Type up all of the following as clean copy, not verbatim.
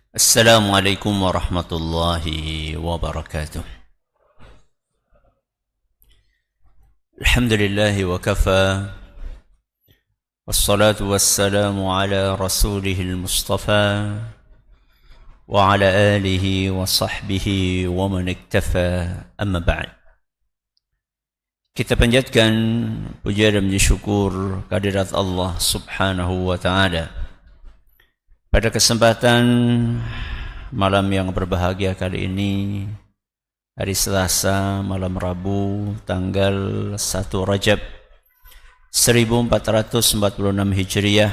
السلام عليكم ورحمة الله وبركاته. الحمد لله وكفى، والصلاة والسلام على رسوله المصطفى وعلى آله وصحبه ومن اكتفى. أما بعد, kita panjatkan puja dan syukur kehadirat Allah Subhanahu wa Ta'ala. Pada kesempatan malam yang berbahagia kali ini, hari Selasa, malam Rabu, tanggal 1 Rajab 1446 Hijriah,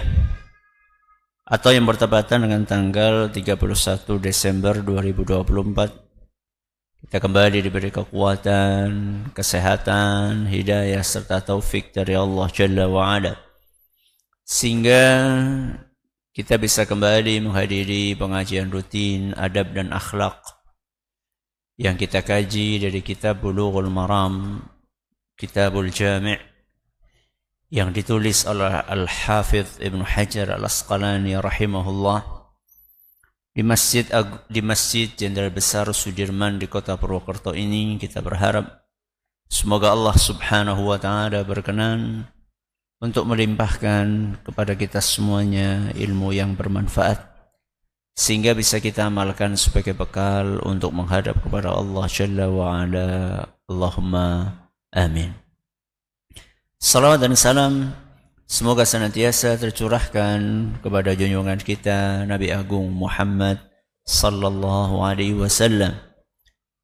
atau yang bertepatan dengan tanggal 31 Desember 2024, kita kembali diberi kekuatan, kesehatan, hidayah serta taufik dari Allah Jalla wa'ala, sehingga kita bisa kembali menghadiri pengajian rutin adab dan akhlak yang kita kaji dari kitab Bulughul Maram, Kitabul Jami' yang ditulis oleh Al-Hafidh Ibnu Hajar Al-Asqalani rahimahullah di Masjid Jenderal Besar Sudirman di Kota Purwokerto ini. Kita berharap semoga Allah Subhanahu wa Ta'ala berkenan untuk melimpahkan kepada kita semuanya ilmu yang bermanfaat, sehingga bisa kita amalkan sebagai bekal untuk menghadap kepada Allah Jalla wa'ala. Allahumma amin. Salawat dan salam semoga senantiasa tercurahkan kepada junjungan kita Nabi Agung Muhammad sallallahu alaihi wasallam,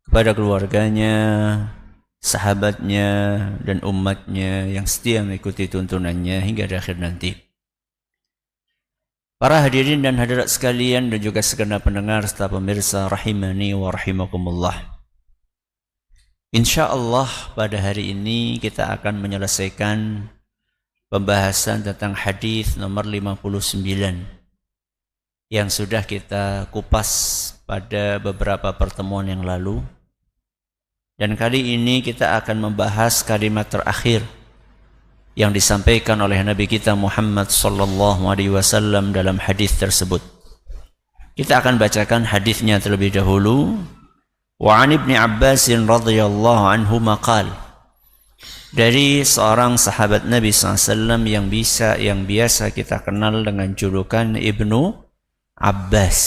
kepada keluarganya, sahabatnya, dan umatnya yang setia mengikuti tuntunannya hingga akhir nanti. Para hadirin dan hadirat sekalian, dan juga segenap pendengar serta pemirsa rahimani wa rahimakumullah. InsyaAllah pada hari ini kita akan menyelesaikan pembahasan tentang hadis nomor 59 yang sudah kita kupas pada beberapa pertemuan yang lalu. Dan kali ini kita akan membahas kalimat terakhir yang disampaikan oleh Nabi kita Muhammad sallallahu alaihi wasallam dalam hadis tersebut. Kita akan bacakan hadisnya terlebih dahulu. Wa 'an Ibnu Abbas radhiyallahu anhu maqal, dari seorang sahabat Nabi SAW yang biasa kita kenal dengan julukan Ibnu Abbas.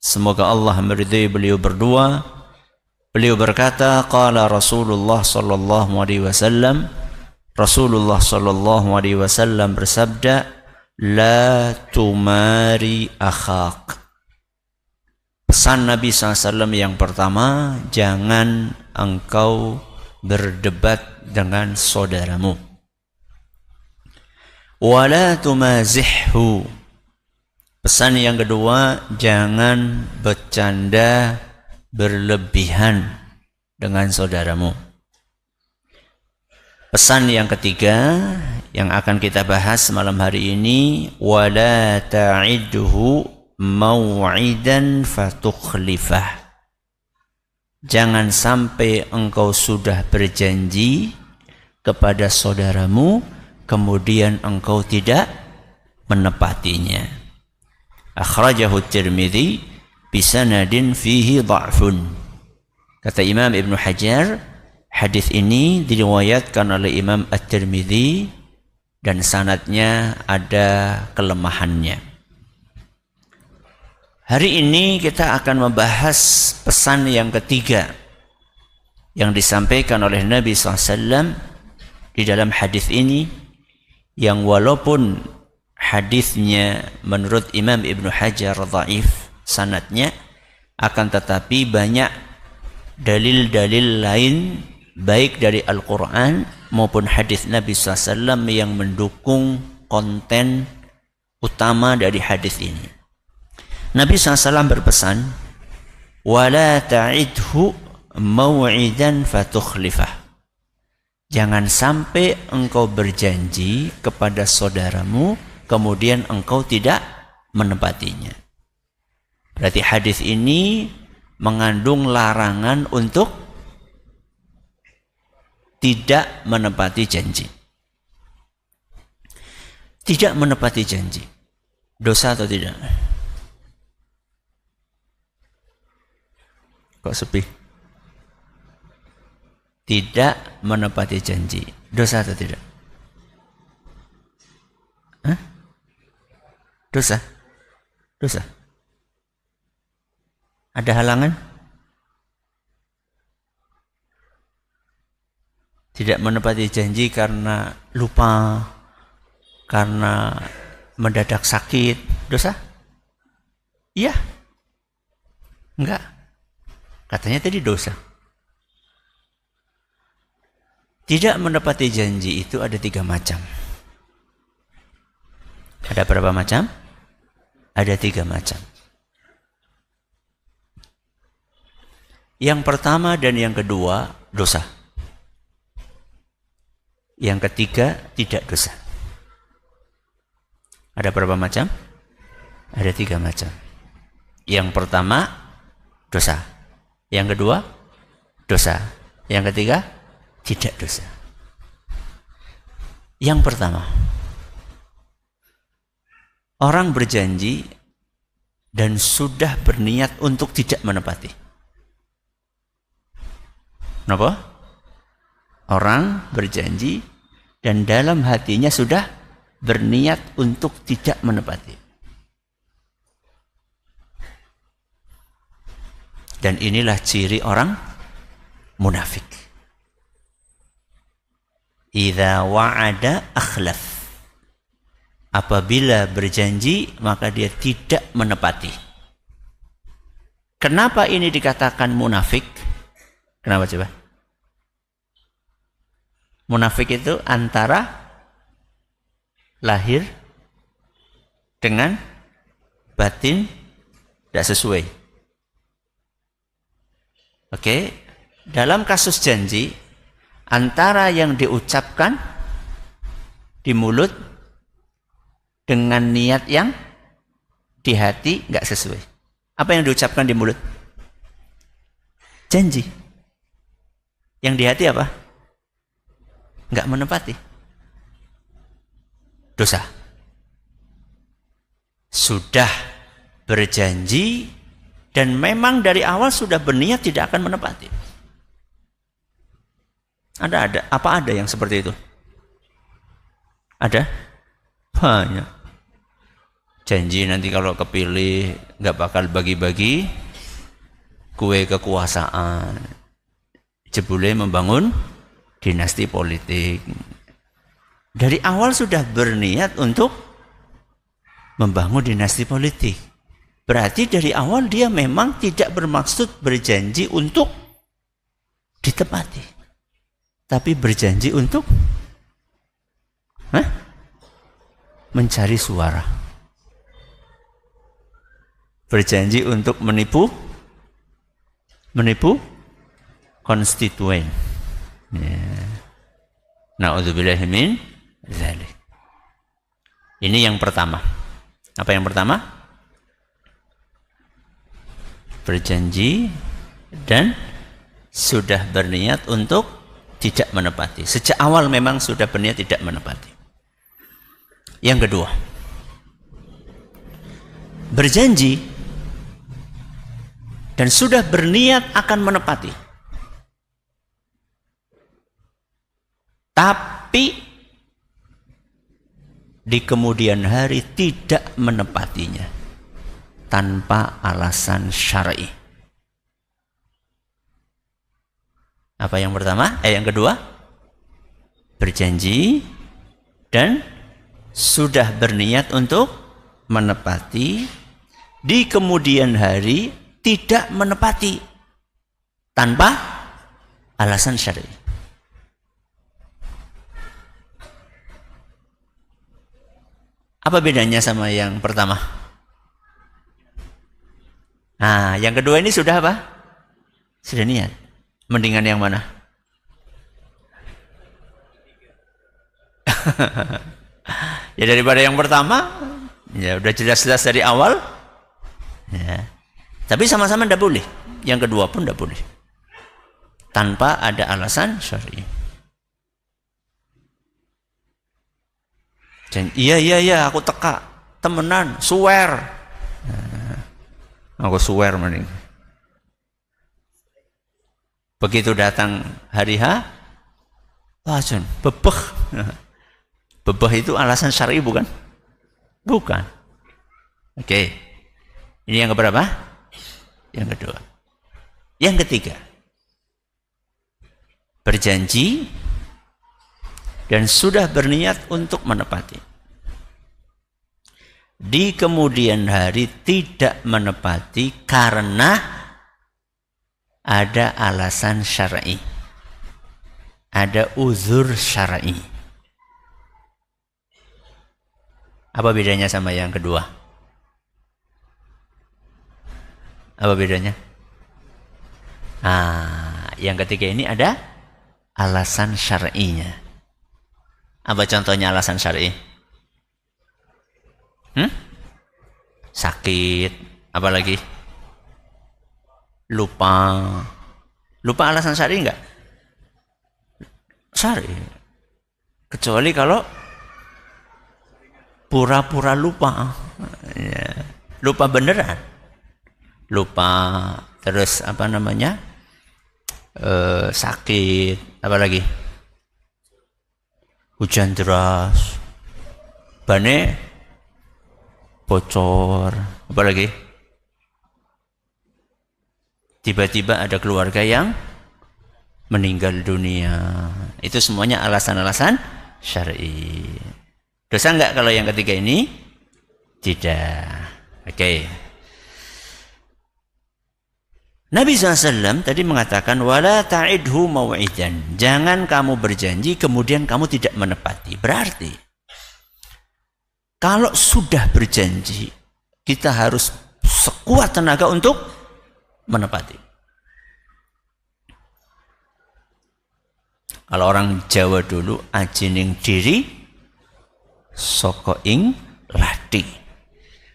Semoga Allah meridai beliau berdua. Beliau berkata, qala Rasulullah sallallahu alaihi wasallam, Rasulullah sallallahu alaihi wasallam bersabda, la tumari akhak. Pesan Nabi SAW yang pertama, jangan engkau berdebat dengan saudaramu. Wala tumazihhu. Pesan yang kedua, jangan bercanda berlebihan dengan saudaramu. Pesan yang ketiga yang akan kita bahas malam hari ini, wala ta'idhu mau'idan fatukhlifah. Jangan sampai engkau sudah berjanji kepada saudaramu kemudian engkau tidak menepatinya. Akhrajahu Tirmidzi bisanadin fihi dha'fun. Kata Imam Ibnu Hajar, hadis ini diriwayatkan oleh Imam At-Tirmidzi dan sanadnya ada kelemahannya. Hari ini kita akan membahas pesan yang ketiga yang disampaikan oleh Nabi SAW di dalam hadis ini, yang walaupun hadisnya menurut Imam Ibnu Hajar dhaif sanadnya, akan tetapi banyak dalil-dalil lain baik dari Al-Quran maupun hadis Nabi SAW yang mendukung konten utama dari hadis ini. Nabi SAW berpesan, wala ta'idhu mau'idan fatukhlifah. Jangan sampai engkau berjanji kepada saudaramu kemudian engkau tidak menepatinya. Berarti hadis ini mengandung larangan untuk tidak menepati janji. Tidak menepati janji, dosa atau tidak? Kok sepi? Tidak menepati janji. Dosa atau tidak? Hah? Dosa? Dosa. Ada halangan? Tidak menepati janji karena lupa, karena mendadak sakit. Dosa? Iya. Enggak. Katanya tadi dosa. Tidak menepati janji itu ada 3 macam. Ada berapa macam? Ada 3 macam. Yang pertama dan yang kedua dosa. Yang ketiga tidak dosa. Ada berapa macam? Ada 3 macam. Yang pertama dosa. Yang kedua dosa. Yang ketiga tidak dosa. Yang pertama, orang berjanji dan sudah berniat untuk tidak menepati. Kenapa? Orang berjanji dan dalam hatinya sudah berniat untuk tidak menepati. Dan inilah ciri orang munafik. Idza wa'ada akhlaf. Apabila berjanji maka dia tidak menepati. Kenapa ini dikatakan munafik? Kenapa coba? Munafik itu antara lahir dengan batin tidak sesuai. Oke, dalam kasus janji antara yang diucapkan di mulut dengan niat yang di hati nggak sesuai. Apa yang diucapkan di mulut? Janji. Yang di hati apa? Nggak menepati. Dosa. Sudah berjanji dan memang dari awal sudah berniat tidak akan menepati. Apa ada yang seperti itu? Ada? Banyak. Janji nanti kalau kepilih nggak bakal bagi-bagi kue kekuasaan. Jebule membangun dinasti politik. Dari awal sudah berniat untuk membangun dinasti politik. Berarti dari awal dia memang tidak bermaksud berjanji untuk ditepati. Tapi berjanji untuk mencari suara. Berjanji untuk menipu konstituen. Ya. Na'udzubillahi min dzalik. Ini yang pertama. Apa yang pertama? Berjanji dan sudah berniat untuk tidak menepati. Sejak awal memang sudah berniat tidak menepati. Yang kedua, berjanji dan sudah berniat akan menepati. Tapi di kemudian hari tidak menepatinya tanpa alasan syar'i. Apa yang pertama? Yang kedua, berjanji dan sudah berniat untuk menepati, di kemudian hari tidak menepati tanpa alasan syar'i. Apa bedanya sama yang pertama? Nah, yang kedua ini sudah apa? Sudah niat. Mendingan yang mana? Ya daripada yang pertama, ya udah jelas-jelas dari awal. Ya. Tapi sama-sama tidak boleh. Yang kedua pun tidak boleh. Tanpa ada alasan syar'i. Dan iya aku teka, temenan, swear. Nah, aku swear mending. Begitu datang hari H, langsung bebeh. Bebeh itu alasan syar'i bukan? Bukan. Oke. Ini yang keberapa? Yang kedua. Yang ketiga. Berjanji dan sudah berniat untuk menepati. Di kemudian hari tidak menepati karena ada alasan syar'i. Ada uzur syar'i. Apa bedanya sama yang kedua? Apa bedanya? Yang ketiga ini ada alasan syar'inya. Apa contohnya alasan syar'i? Sakit, apa lagi? Lupa. Lupa alasan syar'i enggak? Syar'i. Kecuali kalau pura-pura lupa. Ya. Lupa beneran. Lupa terus apa namanya? Sakit, apa lagi? Hujan deras. Bane bocor, apa lagi? Tiba-tiba ada keluarga yang meninggal dunia. Itu semuanya alasan-alasan syar'i. Dosa enggak kalau yang ketiga ini? Tidak. Oke. Nabi SAW tadi mengatakan wala ta'idhu mau'idan. Jangan kamu berjanji kemudian kamu tidak menepati. Berarti kalau sudah berjanji, kita harus sekuat tenaga untuk menepati. Kalau orang Jawa dulu, ajining diri, soko ing lati.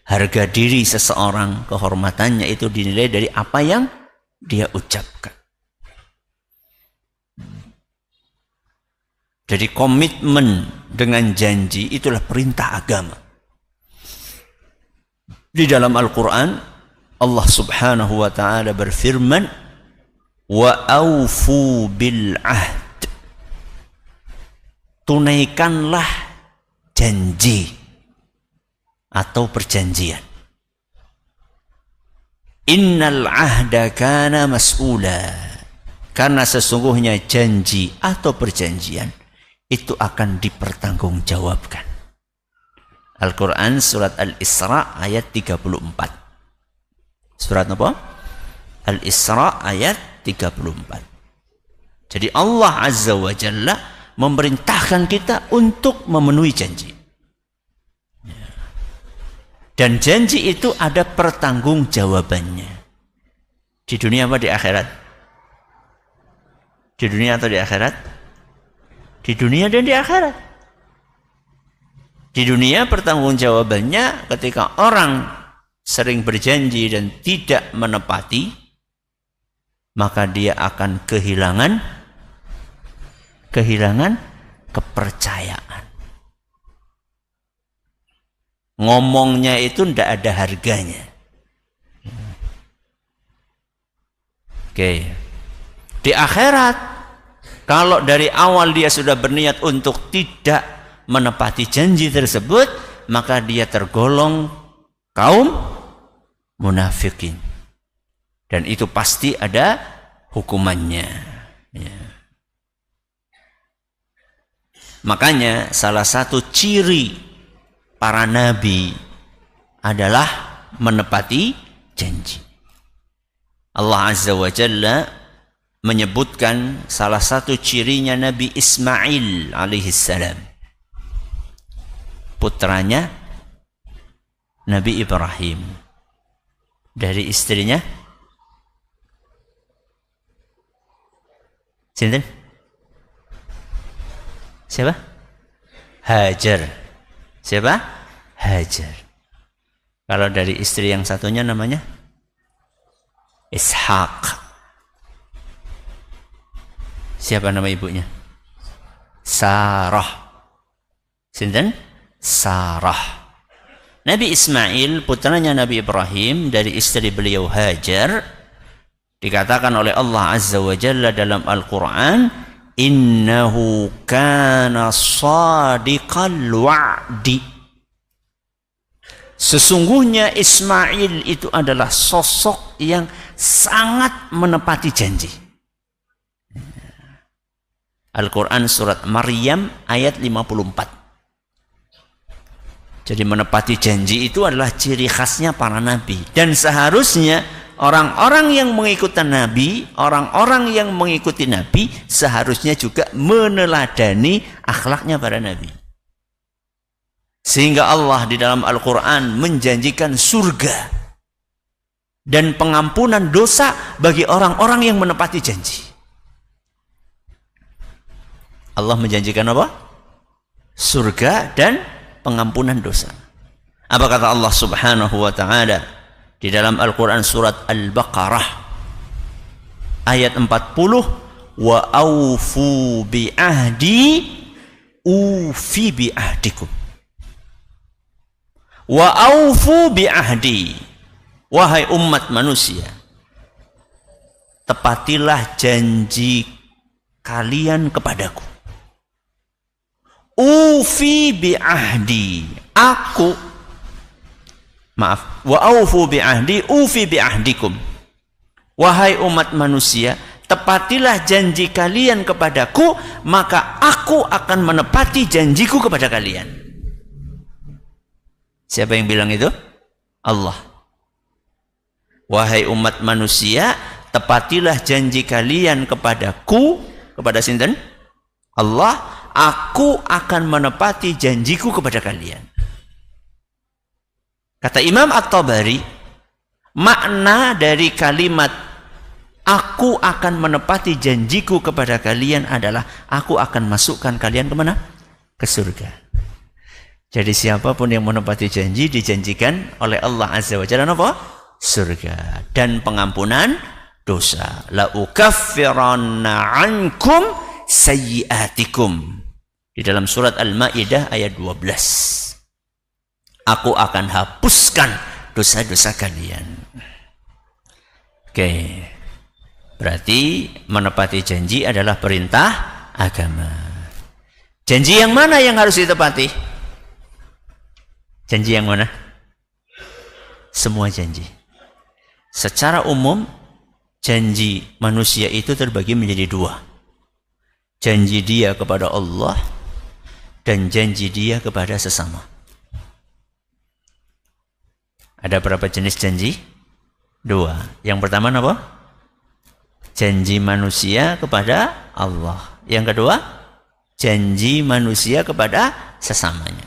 Harga diri seseorang, kehormatannya itu dinilai dari apa yang dia ucapkan. Jadi komitmen dengan janji itulah perintah agama. Di dalam Al-Quran, Allah Subhanahu wa ta'ala berfirman, wa aufu bil ahd. Tunaikanlah janji atau perjanjian. Innal ahda kana mas'ula. Karena sesungguhnya janji atau perjanjian itu akan dipertanggungjawabkan. Al-Quran surat Al-Isra ayat 34. Surat apa? Al-Isra ayat 34. Jadi Allah Azza wa Jalla memerintahkan kita untuk memenuhi janji. Dan janji itu ada pertanggungjawabannya. Di dunia apa di akhirat? Di dunia atau di akhirat? Di dunia dan di akhirat. Di dunia pertanggungjawabannya ketika orang sering berjanji dan tidak menepati, maka dia akan kehilangan kepercayaan. Ngomongnya itu tidak ada harganya. Oke. Di akhirat, kalau dari awal dia sudah berniat untuk tidak menepati janji tersebut, maka dia tergolong kaum munafikin. Dan itu pasti ada hukumannya. Ya. Makanya salah satu ciri para nabi adalah menepati janji. Allah Azza wa Jalla menyebutkan salah satu cirinya Nabi Ismail alaihissalam, putranya Nabi Ibrahim, dari istrinya sinten? Siapa? Hajar. Siapa? Hajar. Kalau dari istri yang satunya namanya Ishaq. Siapa nama ibunya? Sarah. Sinten? Sarah. Nabi Ismail putranya Nabi Ibrahim dari istri beliau Hajar, Dikatakan oleh Allah Azza wa Jalla dalam Al-Quran, innahu kana shadiqal wa'di. Sesungguhnya Ismail itu adalah sosok yang sangat menepati janji. Al-Quran surat Maryam ayat 54. Jadi menepati janji itu adalah ciri khasnya para nabi. Dan seharusnya orang-orang yang mengikuti nabi, orang-orang yang mengikuti nabi seharusnya juga meneladani akhlaknya para nabi. Sehingga Allah di dalam Al-Quran menjanjikan surga dan pengampunan dosa bagi orang-orang yang menepati janji. Allah menjanjikan apa? Surga dan pengampunan dosa. Apa kata Allah Subhanahu wa ta'ala di dalam Al-Quran surat Al-Baqarah ayat 40, wa aufu bi ahdi ufi bi ahdikum. Wa aufu bi ahdi, wahai umat manusia, tepatilah janji kalian kepadaku. Ufi bi ahdi, wa aufu bi ahdi ufi bi ahdikum. Wahai umat manusia, tepatilah janji kalian kepadaku, maka aku akan menepati janjiku kepada kalian. Siapa yang bilang itu? Allah. Wahai umat manusia, tepatilah janji kalian kepadaku, kepada sinten? Allah, aku akan menepati janjiku kepada kalian. Kata Imam At-Tabari, makna dari kalimat aku akan menepati janjiku kepada kalian adalah aku akan masukkan kalian kemana? Ke surga. Jadi siapapun yang menepati janji dijanjikan oleh Allah Azza wa Jalla apa? Surga dan pengampunan dosa. La ukaffiranna ankum sayyiatikum. Di dalam surat Al-Maidah ayat 12. Aku akan hapuskan dosa-dosa kalian. Oke. Berarti menepati janji adalah perintah agama. Janji yang mana yang harus ditepati? Janji yang mana? Semua janji. Secara umum, janji manusia itu terbagi menjadi dua. Janji dia kepada Allah dan janji dia kepada sesama. Ada berapa jenis janji? Dua. Yang pertama apa? Janji manusia kepada Allah. Yang kedua, janji manusia kepada sesamanya.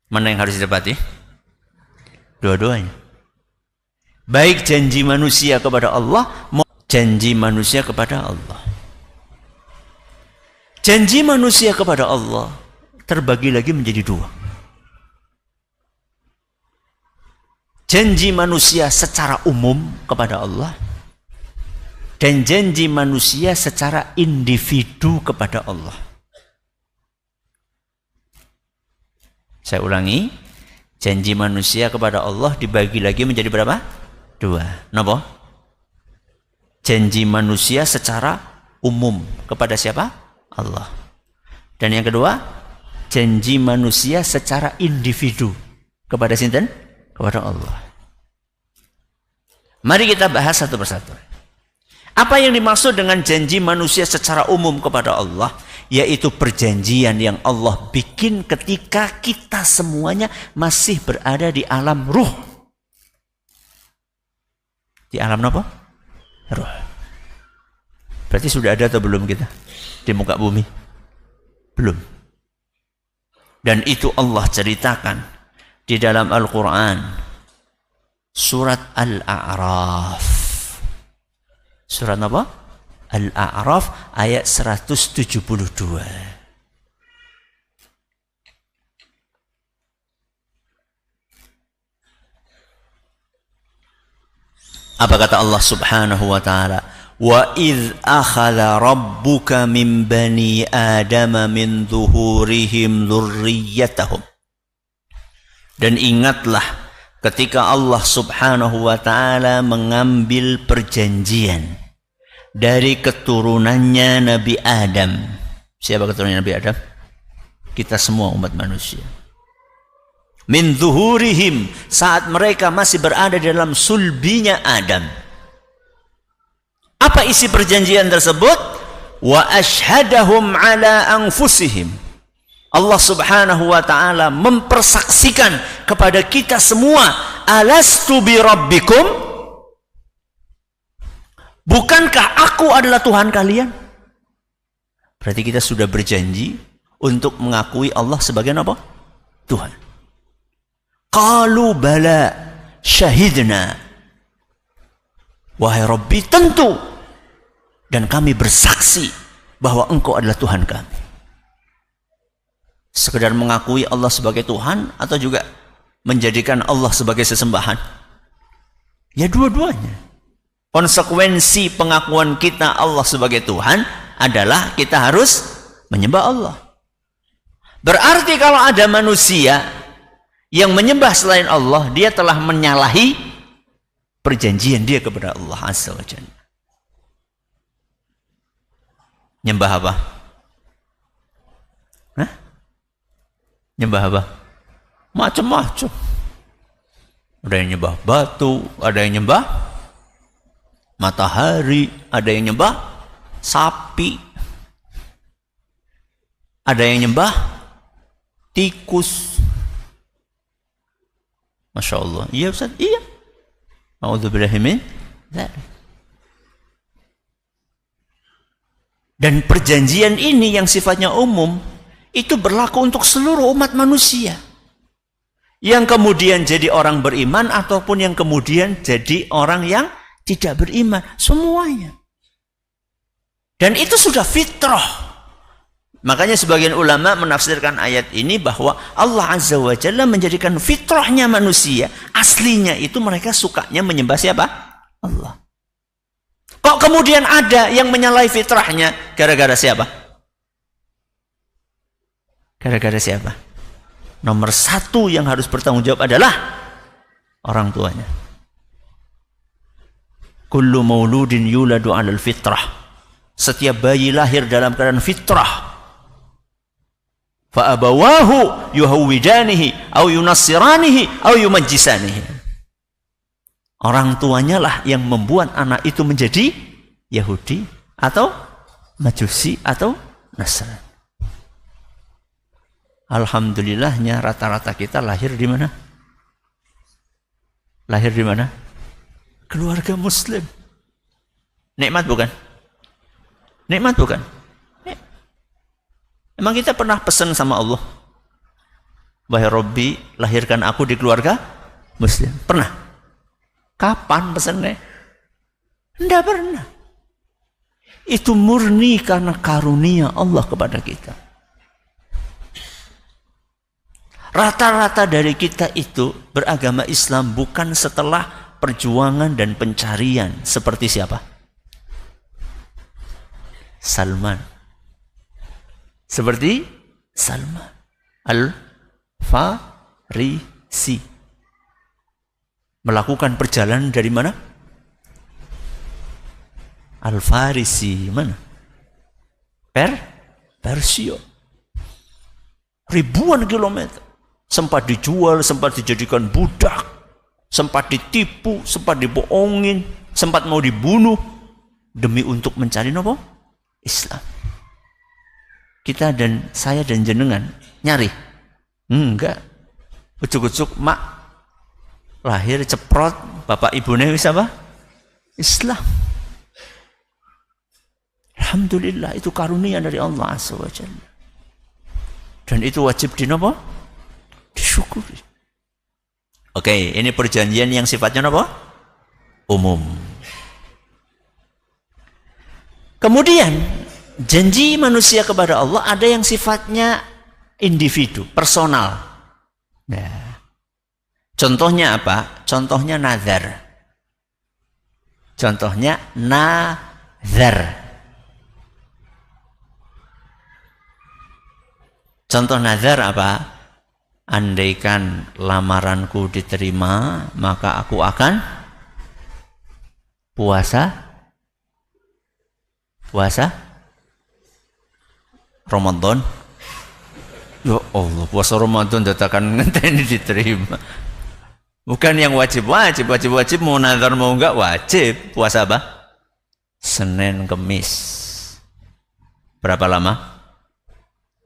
Mana yang harus ditepati? Dua-duanya. Baik janji manusia kepada Allah, janji manusia kepada Allah. Janji manusia kepada Allah terbagi lagi menjadi dua. Janji manusia secara umum kepada Allah dan janji manusia secara individu kepada Allah. Saya ulangi, janji manusia kepada Allah dibagi lagi menjadi berapa? Dua. Napa? Janji manusia secara umum kepada siapa? Allah. Dan yang kedua, janji manusia secara individu kepada sinten? Kepada Allah. Mari kita bahas satu persatu. Apa yang dimaksud dengan janji manusia secara umum kepada Allah? Yaitu perjanjian yang Allah bikin ketika kita semuanya masih berada di alam ruh. Di alam apa? Ruh. Berarti sudah ada atau belum kita di muka bumi? Belum. Dan itu Allah ceritakan di dalam Al-Quran surat Al-A'raf. Surat apa? Al-A'raf ayat 172. Apa kata Allah Subhanahu wa ta'ala? Wa idh akhadha rabbuka min bani Adam min zuhurihim dzurriyyatahum. Dan ingatlah ketika Allah subhanahu wa ta'ala mengambil perjanjian dari keturunannya Nabi Adam. Siapa keturunannya Nabi Adam? Kita semua umat manusia. Min zuhurihim, saat mereka masih berada dalam sulbinya Adam. Apa isi perjanjian tersebut? Wa ashhadahum ala anfusihim. Allah subhanahu wa ta'ala mempersaksikan kepada kita semua, alastu bi rabbikum, bukankah aku adalah Tuhan kalian? Berarti kita sudah berjanji untuk mengakui Allah sebagai apa? Tuhan. Qalu bala syahidna. Wahai Rabbi, tentu, dan kami bersaksi bahwa Engkau adalah Tuhan kami. Sekedar mengakui Allah sebagai Tuhan atau juga menjadikan Allah sebagai sesembahan? Ya, dua-duanya. Konsekuensi pengakuan kita Allah sebagai Tuhan adalah kita harus menyembah Allah. Berarti kalau ada manusia yang menyembah selain Allah, dia telah menyalahi perjanjian dia kepada Allah Azza wa Jalla. Nyembah apa? Hah? Nyembah apa? Macam-macam. Ada yang nyembah batu, ada yang nyembah matahari, ada yang nyembah sapi, ada yang nyembah tikus. Masya Allah. Iya Ustaz? Iya. A'udzubillahi min dzalik. Dan perjanjian ini yang sifatnya umum, itu berlaku untuk seluruh umat manusia. Yang kemudian jadi orang beriman ataupun yang kemudian jadi orang yang tidak beriman. Semuanya. Dan itu sudah fitrah. Makanya sebagian ulama menafsirkan ayat ini bahwa Allah Azza wa Jalla menjadikan fitrahnya manusia, aslinya itu mereka sukanya menyembah siapa? Allah. Kok kemudian ada yang menyalahi fitrahnya? Gara-gara siapa? Gara-gara siapa? Nomor satu yang harus bertanggung jawab adalah orang tuanya. Kullu mauludin yuladu 'alal fitrah. Setiap bayi lahir dalam keadaan fitrah. Fa abawahu yuhawwidanihi au yunassiranihi au yumajjisanihi. Orang tuanya lah yang membuat anak itu menjadi Yahudi atau Majusi atau Nasrani. Alhamdulillahnya rata-rata kita lahir di mana? Lahir di mana? Keluarga Muslim. Nikmat bukan? Nikmat bukan? Emang kita pernah pesan sama Allah, wahai Rabbi, lahirkan aku di keluarga Muslim? Pernah? Kapan pesannya? Tidak pernah. Itu murni karena karunia Allah kepada kita. Rata-rata dari kita itu beragama Islam bukan setelah perjuangan dan pencarian seperti siapa? Salman. Seperti Salman Al-Farisi. Melakukan perjalanan dari mana? Al-Farisi mana? Persia. Ribuan kilometer. Sempat dijual, sempat dijadikan budak, sempat ditipu, sempat dibohongin, sempat mau dibunuh demi untuk mencari apa? Islam. Kita dan saya dan jenengan nyari? Enggak. Ucuk-ucuk mak lahir ceprot, bapak ibunya wis apa? Islam. Alhamdulillah, itu karunia dari Allah SWT. Dan itu wajib apa? Disyukuri. Oke, ini perjanjian yang sifatnya apa? Umum. Kemudian janji manusia kepada Allah ada yang sifatnya individu, personal. Nah, contohnya apa? Contohnya nazar. Contohnya nazar. Contoh nazar apa? andaikan lamaranku diterima, maka aku akan puasa Ramadan. Ya Allah, puasa Ramadan datakan ngenteni diterima. Bukan yang wajib mau nazar mau enggak wajib. Puasa apa? Senin Kemis. Berapa lama?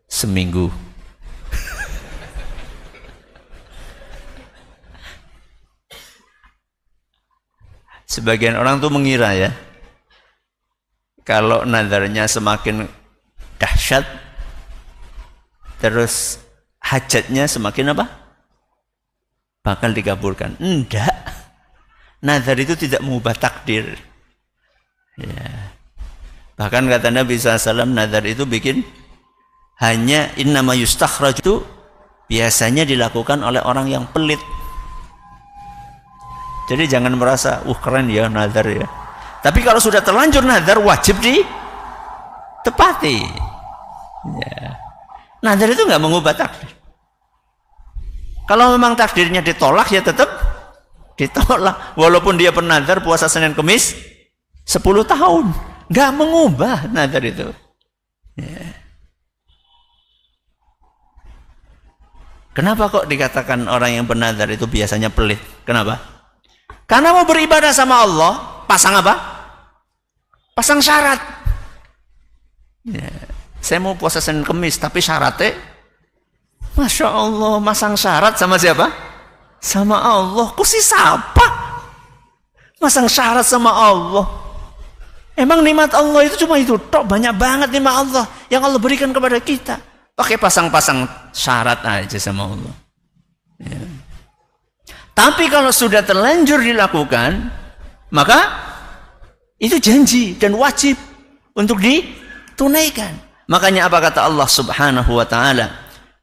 Seminggu. Sebagian orang tuh mengira ya, kalau nazarnya semakin dahsyat, terus hajatnya semakin apa? Bakal dikabulkan. Enggak. Nazar itu tidak mengubah takdir. Ya. Bahkan kata Nabi SAW, nazar itu bikin hanya innama yustakhraj itu biasanya dilakukan oleh orang yang pelit. Jadi jangan merasa, keren ya nazar ya. Tapi kalau sudah terlanjur nazar, wajib ditepati. Ya. Nazar itu nggak mengubah takdir. Kalau memang takdirnya ditolak, ya tetap ditolak. Walaupun dia bernazar puasa Senin Kemis 10 tahun, nggak mengubah nazar itu. Ya. Kenapa kok dikatakan orang yang bernazar itu biasanya pelit? Kenapa? Karena mau beribadah sama Allah, pasang apa? Pasang syarat. Ya. Saya mau puasa Senin Kemis, tapi syaratnya, Masya Allah, masang syarat sama siapa? Sama Allah. Kok si siapa? Masang syarat sama Allah. Emang nikmat Allah itu cuma itu tok, banyak banget nikmat Allah yang Allah berikan kepada kita. Pakai pasang-pasang syarat aja sama Allah. Ya. Tapi kalau sudah terlanjur dilakukan, maka itu janji dan wajib untuk ditunaikan. Makanya apa kata Allah Subhanahu wa taala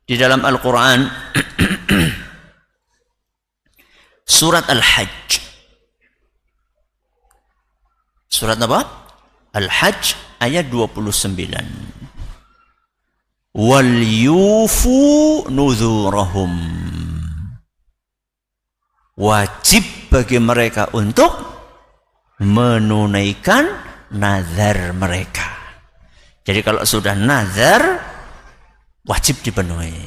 di dalam Al-Qur'an surat Al-Hajj. Surat apa? Al-Hajj ayat 29. Wal yufu nuzurahum. Wajib bagi mereka untuk menunaikan nazar mereka. Jadi kalau sudah nazar, wajib dipenuhi.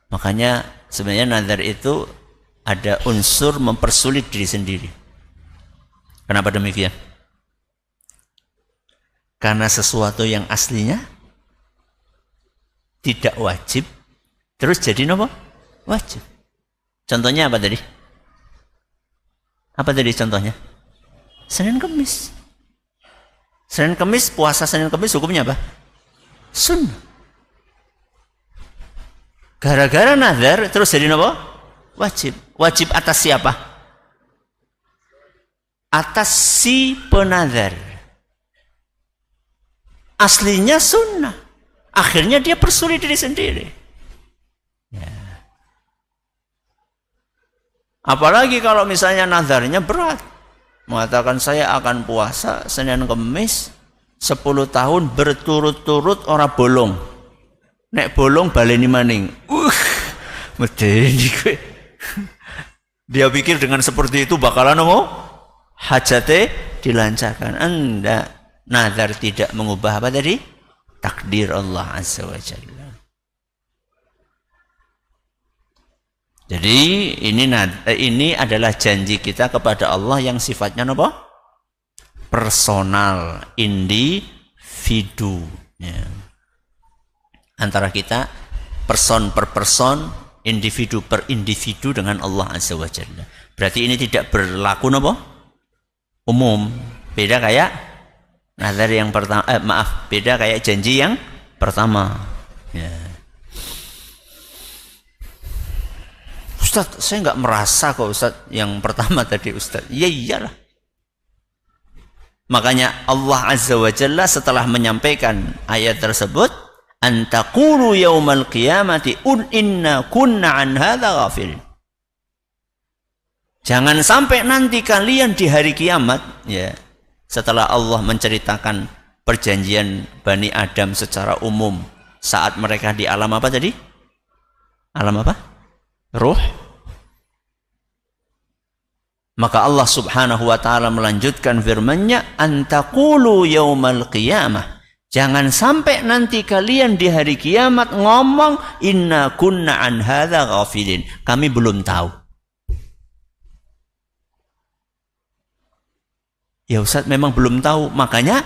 Makanya sebenarnya nazar itu ada unsur mempersulit diri sendiri. Kenapa demikian? Karena sesuatu yang aslinya tidak wajib, terus jadi apa? Wajib. Contohnya apa tadi? Apa tadi contohnya? Senin Kemis. Senin Kemis, puasa Senin Kemis hukumnya apa? Sunnah. Gara-gara nazar terus jadi apa? Wajib. Wajib atas siapa? Atas si penazar. Aslinya sunnah. Akhirnya dia persulit diri sendiri. Ya. Apalagi kalau misalnya nazarnya berat. Mengatakan saya akan puasa Senin Kemis 10 tahun berturut-turut ora bolong. Nek bolong baleni maning. Medeni kowe. Dia pikir dengan seperti itu bakalan apa? Hajate dilancarkan. Enggak. Nazar tidak mengubah apa tadi? Takdir Allah Azza wa Jalla. Jadi ini adalah janji kita kepada Allah yang sifatnya apa? Personal, individu. Ya. Antara kita person per person, individu per individu dengan Allah Azza wa Jalla. Berarti ini tidak berlaku apa? Umum. Beda kayak nazar yang pertama, beda kayak janji yang pertama. Ya. Ustaz, saya nggak merasa kok Ustaz yang pertama tadi Ustaz. Ya iyalah. Makanya Allah Azza wa Jalla setelah menyampaikan ayat tersebut, antaqulu yaumal qiyamati inna kunna an hadza ghafil. Jangan sampai nanti kalian di hari kiamat, ya. Setelah Allah menceritakan perjanjian Bani Adam secara umum, saat mereka di alam apa tadi? Alam apa? Ruh. Maka Allah subhanahu wa ta'ala melanjutkan firman-Nya, antaqulu yaumal qiyamah. Jangan sampai nanti kalian di hari kiamat ngomong, inna kunna an hadza ghafilin. Kami belum tahu. Ya Ustaz, memang belum tahu, makanya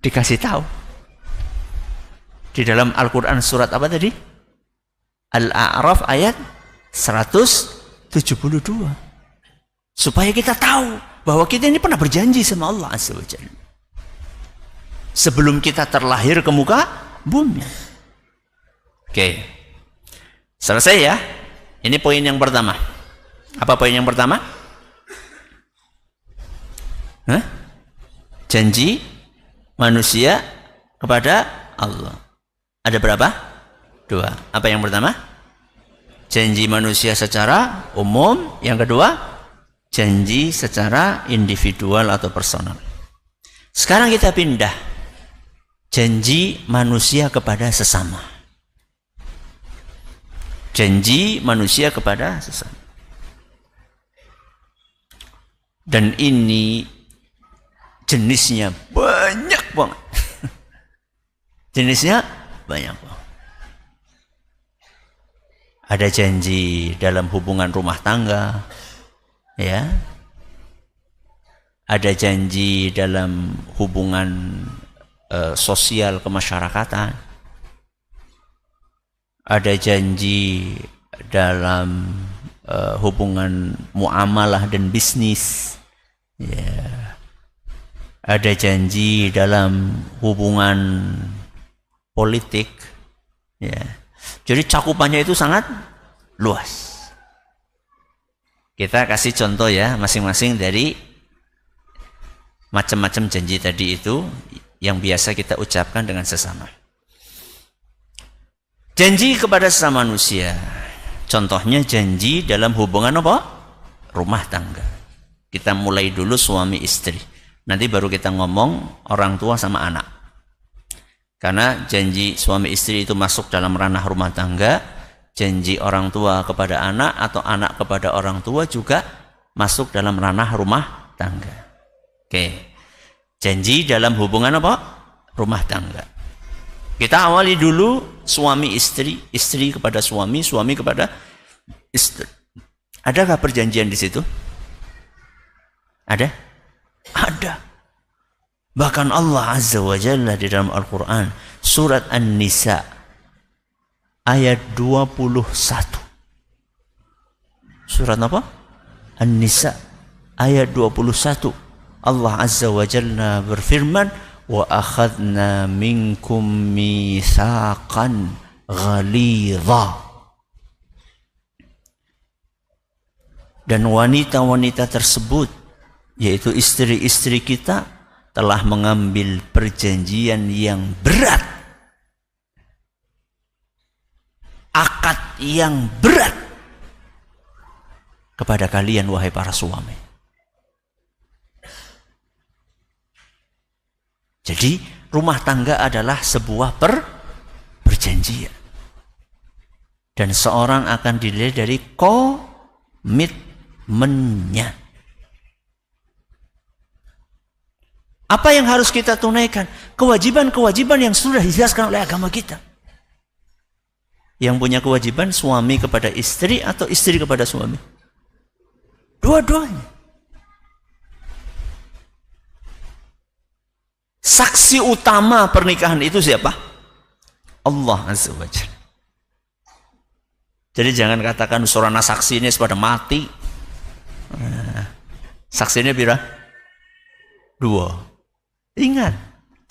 dikasih tahu. Di dalam Al-Quran surat apa tadi? Al-A'raf ayat 172. Supaya kita tahu bahwa kita ini pernah berjanji sama Allah Azza wa Jalla. Sebelum kita terlahir ke muka bumi. Oke. Selesai ya. Ini poin yang pertama. Apa poin yang pertama? Hah? Janji manusia kepada Allah. Ada berapa? 2. Apa yang pertama? Janji manusia secara umum. Yang kedua, janji secara individual atau personal. Sekarang kita pindah. Janji manusia kepada sesama. Janji manusia kepada sesama. Dan ini jenisnya banyak banget. Jenisnya banyak banget. Ada janji dalam hubungan rumah tangga, ya. Ada janji dalam hubungan sosial kemasyarakatan. Ada janji dalam hubungan muamalah dan bisnis, ya. Ada janji dalam hubungan politik, ya. Jadi cakupannya itu sangat luas. Kita kasih contoh ya, masing-masing dari macam-macam janji tadi itu yang biasa kita ucapkan dengan sesama. Janji kepada sesama manusia. Contohnya janji dalam hubungan apa? Rumah tangga. Kita mulai dulu suami istri. Nanti baru kita ngomong orang tua sama anak. Karena janji suami istri itu masuk dalam ranah rumah tangga. Janji orang tua kepada anak atau anak kepada orang tua juga masuk dalam ranah rumah tangga. Oke. Janji dalam hubungan apa? Rumah tangga. Kita awali dulu suami istri, istri kepada suami, suami kepada istri. Adakah perjanjian di situ? Ada? Ada. Bahkan Allah Azza wa Jalla di dalam Al-Quran surat An-Nisa ayat 21. Surat apa? An-Nisa ayat 21. Allah Azza wa Jalla berfirman, wa akhadna minkum mitsaqan ghalidha. Dan wanita-wanita tersebut, yaitu istri-istri kita, telah mengambil perjanjian yang berat, akad yang berat kepada kalian wahai para suami. Jadi rumah tangga adalah sebuah perjanjian. Dan seorang akan dilihat dari komitmennya. Apa yang harus kita tunaikan? Kewajiban-kewajiban yang sudah dijelaskan oleh agama kita. Yang punya kewajiban suami kepada istri atau istri kepada suami? Dua-duanya. Saksi utama pernikahan itu siapa? Allah Azza wa Jalla. Jadi jangan katakan surana saksi ini pada mati. Saksinya berapa? 2. Ingat,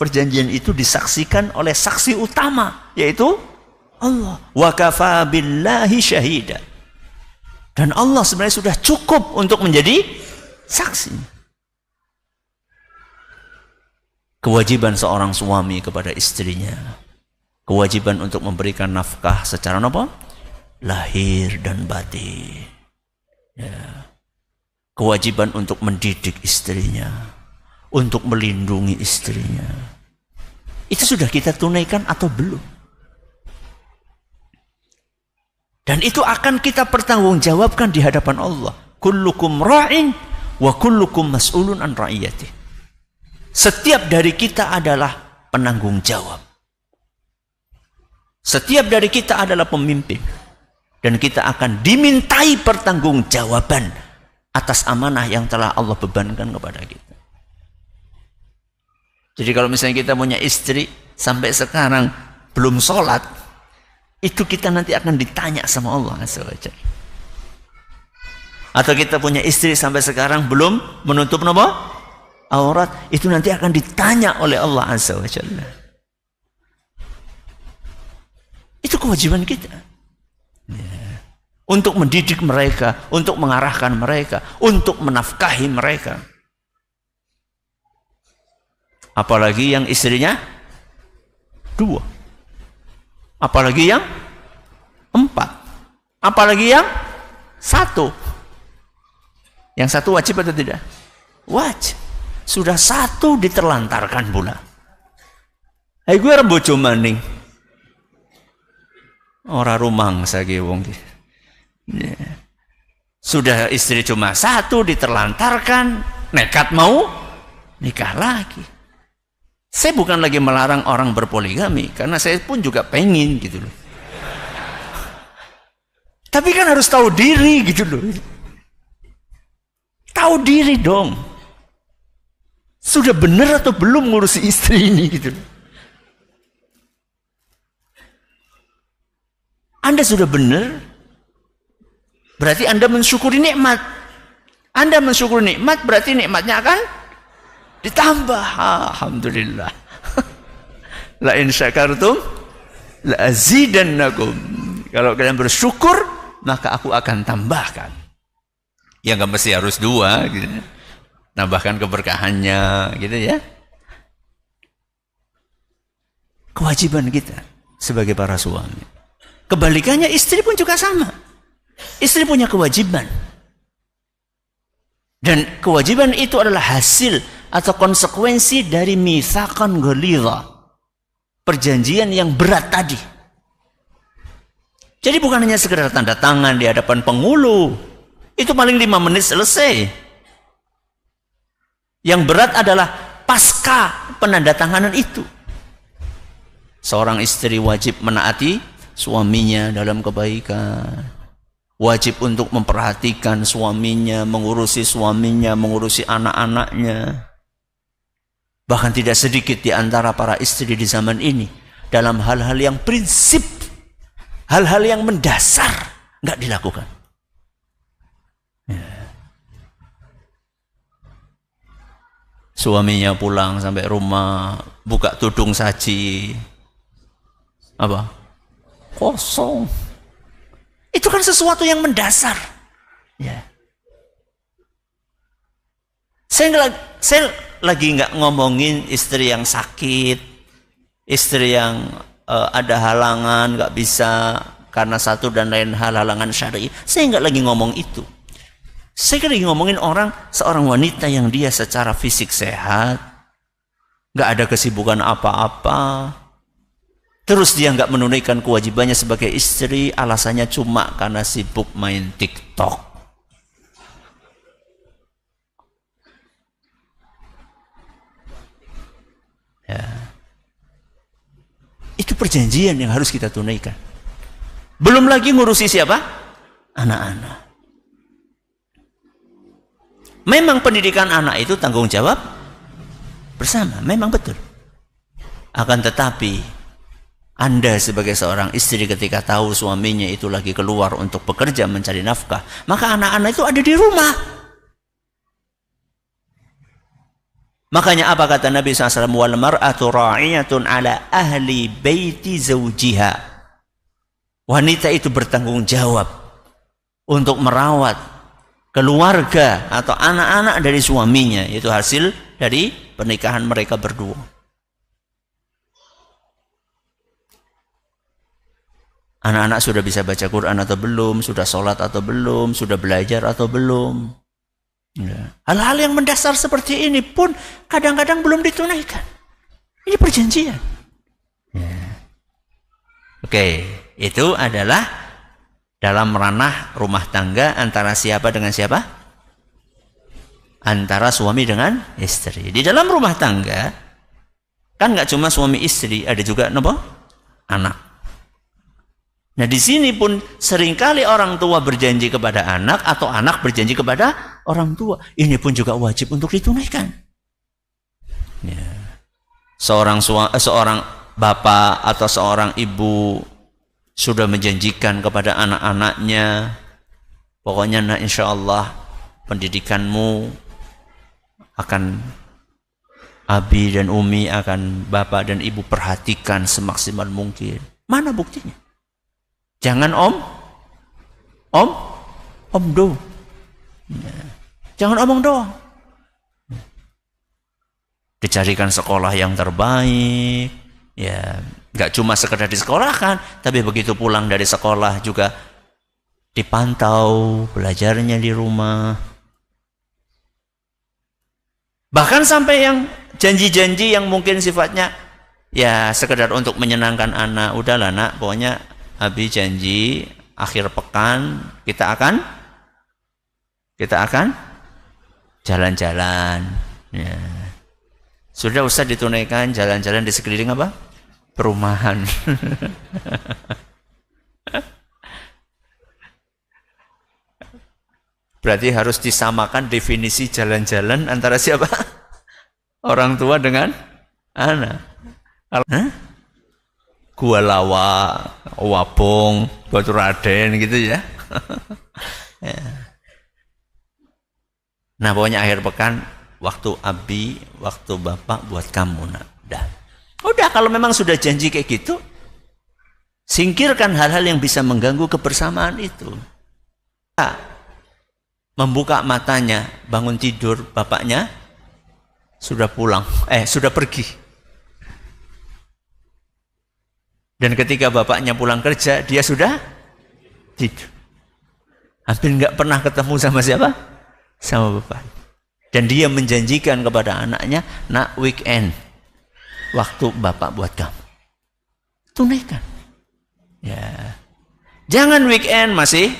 perjanjian itu disaksikan oleh saksi utama, yaitu Allah. Wa kafa billahi syahida. Dan Allah sebenarnya sudah cukup untuk menjadi saksi. Kewajiban seorang suami kepada istrinya, kewajiban untuk memberikan nafkah secara apa? Lahir dan batin, ya. Kewajiban untuk mendidik istrinya, untuk melindungi istrinya, Itu sudah kita tunaikan atau belum? Dan itu akan kita pertanggungjawabkan di hadapan Allah. Kullukum ra'in wa kullukum mas'ulun an ra'iyatih. Setiap dari kita adalah penanggung jawab. Setiap dari kita adalah pemimpin. Dan kita akan dimintai pertanggungjawaban atas amanah yang telah Allah bebankan kepada kita. Jadi kalau misalnya kita punya istri sampai sekarang belum sholat, itu kita nanti akan ditanya sama Allah Azza wa Jalla. Atau kita punya istri sampai sekarang belum menutup aurat, itu nanti akan ditanya oleh Allah Azza wa Jalla. Itu kewajiban kita. Untuk mendidik mereka, untuk mengarahkan mereka, untuk menafkahi mereka. Apalagi yang istrinya 2. Apalagi yang 4. Apalagi yang 1. Yang 1 wajib atau tidak? Wajib. Sudah 1 diterlantarkan pula. Hai gue rembojo maning. Ora rumangsa ge wong. Sudah istri cuma 1 diterlantarkan, nekat mau nikah lagi. Saya bukan lagi melarang orang berpoligami, karena saya pun juga pengen gitu loh. Tapi kan harus tahu diri gitu loh. Tahu diri dong. Sudah benar atau belum ngurusi istri ini gitu loh. Anda sudah benar, berarti Anda mensyukuri nikmat. Anda mensyukuri nikmat, berarti nikmatnya akan ditambah. Alhamdulillah. La in syakartum la azidannakum. Kalau kalian bersyukur, maka aku akan tambahkan. Ya nggak mesti harus 2 gitu. Nambahkan keberkahannya gitu ya. Kewajiban kita sebagai para suami. Kebalikannya istri pun juga sama. Istri punya kewajiban. Dan kewajiban itu adalah hasil atau konsekuensi dari mitsaqan ghalidha, perjanjian yang berat tadi. Jadi bukan hanya sekedar tanda tangan di hadapan penghulu, itu paling 5 menit selesai. Yang berat adalah pasca penandatanganan itu. Seorang istri wajib menaati suaminya dalam kebaikan, wajib untuk memperhatikan suaminya, mengurusi suaminya, mengurusi anak-anaknya. Bahkan tidak sedikit di antara para istri di zaman ini dalam hal-hal yang prinsip, hal-hal yang mendasar nggak dilakukan. Ya. Suaminya pulang sampai rumah, buka tudung saji, apa? Kosong. Itu kan sesuatu yang mendasar. Ya. Saya lagi nggak ngomongin istri yang sakit, istri yang ada halangan, nggak bisa karena satu dan lain hal, halangan syar'i. Saya nggak lagi ngomong itu. Saya lagi ngomongin seorang wanita yang dia secara fisik sehat, nggak ada kesibukan apa-apa, terus dia nggak menunaikan kewajibannya sebagai istri, alasannya cuma karena sibuk main TikTok. Ya. Itu perjanjian yang harus kita tunaikan. Belum lagi ngurusi siapa? Anak-anak. Memang pendidikan anak itu tanggung jawab bersama, memang betul. Akan tetapi Anda sebagai seorang istri ketika tahu suaminya itu lagi keluar untuk bekerja mencari nafkah, maka anak-anak itu ada di rumah. Makanya apa kata Nabi SAW? Wal mar'atu ra'iyatun ala ahli baiti zawjiha. Wanita itu bertanggung jawab untuk merawat keluarga atau anak-anak dari suaminya. Itu hasil dari pernikahan mereka berdua. Anak-anak sudah bisa baca Quran atau belum? Sudah sholat atau belum? Sudah belajar atau belum? Ya. Hal-hal yang mendasar seperti ini pun kadang-kadang belum ditunaikan. Ini perjanjian. Oke, itu adalah dalam ranah rumah tangga antara siapa dengan siapa? Antara suami dengan istri. Di dalam rumah tangga kan nggak cuma suami istri, ada juga apa? Anak. Nah di sini pun seringkali orang tua berjanji kepada anak atau anak berjanji kepada orang tua. Ini pun juga wajib untuk ditunaikan. Ya. Seorang bapak atau seorang ibu sudah menjanjikan kepada anak-anaknya, pokoknya nah insya Allah pendidikanmu akan Abi dan Umi, akan bapak dan ibu perhatikan semaksimal mungkin. Mana buktinya? Jangan om do. Jangan omong doang. Dicarikan sekolah yang terbaik, ya nggak cuma sekedar disekolahkan, tapi begitu pulang dari sekolah juga dipantau belajarnya di rumah. Bahkan sampai yang janji-janji yang mungkin sifatnya ya sekedar untuk menyenangkan anak, udahlah nak, pokoknya Abi janji akhir pekan kita akan jalan-jalan. Ya. Sudah usah ditunaikan jalan-jalan di sekeliling apa? Perumahan. Berarti harus disamakan definisi jalan-jalan antara siapa? Orang tua dengan anak. Gua Lawa, Wabong, Batu Raden gitu ya. Ya. Nah pokoknya akhir pekan waktu Abi, waktu bapak buat kamu nak. Udah kalau memang sudah janji kayak gitu, singkirkan hal-hal yang bisa mengganggu kebersamaan itu. Membuka matanya, bangun tidur, bapaknya sudah pulang, sudah pergi. Dan ketika bapaknya pulang kerja, dia sudah tidur. Hampir nggak pernah ketemu sama siapa? Sama bapak. Dan dia menjanjikan kepada anaknya, nak weekend, waktu bapak buat kamu. Tunaikan. Ya. Jangan weekend masih